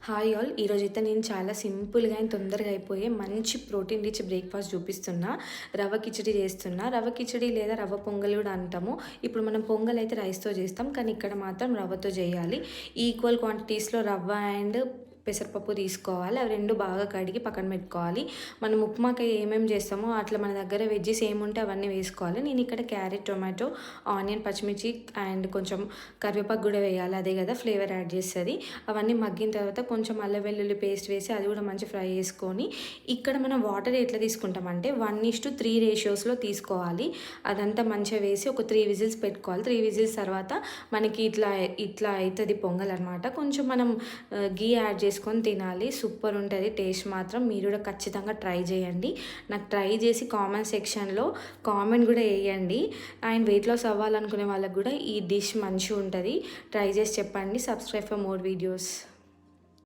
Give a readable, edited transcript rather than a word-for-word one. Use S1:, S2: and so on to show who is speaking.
S1: Hi all ఈరోజైతే నేను చాలా సింపుల్గా అండ్ తొందరగా అయిపోయే మంచి ప్రోటీన్ రిచ్ బ్రేక్ఫాస్ట్ చూపిస్తున్నా. రవ్వ కిచడీ చేస్తున్నా. రవ్వ కిచడీ లేదా రవ్వ పొంగల్ కూడా అంటాము. ఇప్పుడు మనం పొంగల్ అయితే రైస్తో చేస్తాం, కానీ ఇక్కడ మాత్రం రవ్వతో చేయాలి. ఈక్వల్ క్వాంటిటీస్లో రవ్వ అండ్ పెసరపప్పు తీసుకోవాలి. అవి రెండు బాగా కడిగి పక్కన పెట్టుకోవాలి. మనం ఉప్మాకి ఏమేమి చేస్తామో అట్లా మన దగ్గర వెజ్జెస్ ఏముంటే అవన్నీ వేసుకోవాలి. నేను ఇక్కడ క్యారెట్, టొమాటో, ఆనియన్, పచ్చిమిర్చి అండ్ కొంచెం కరివేపాకు కూడా వేయాలి. అదే కదా ఫ్లేవర్ యాడ్ చేస్తుంది. అవన్నీ మగ్గిన తర్వాత కొంచెం అల్లం వెల్లుల్లి పేస్ట్ వేసి అది కూడా మంచి ఫ్రై చేసుకొని, ఇక్కడ మనం వాటర్ ఎట్లా తీసుకుంటామంటే 1:3 రేషియోస్లో తీసుకోవాలి. అదంతా మంచిగా వేసి ఒక 3 విజిల్స్ పెట్టుకోవాలి. 3 విజిల్స్ తర్వాత మనకి ఇట్లా ఇట్లా అవుతుంది పొంగల్ అనమాట. కొంచెం మనం గీ యాడ్ చేసుకొని తినాలి. సూపర్ ఉంటుంది టేస్ట్ మాత్రం. మీరు కూడా ఖచ్చితంగా ట్రై చేయండి. నాకు ట్రై చేసి కామెంట్ సెక్షన్లో కామెంట్ కూడా వేయండి. అండ్ వెయిట్ లాస్ అవ్వాలనుకునే వాళ్ళకి కూడా ఈ డిష్ మంచిగా ఉంటుంది. ట్రై చేసి చెప్పండి. Subscribe for more videos.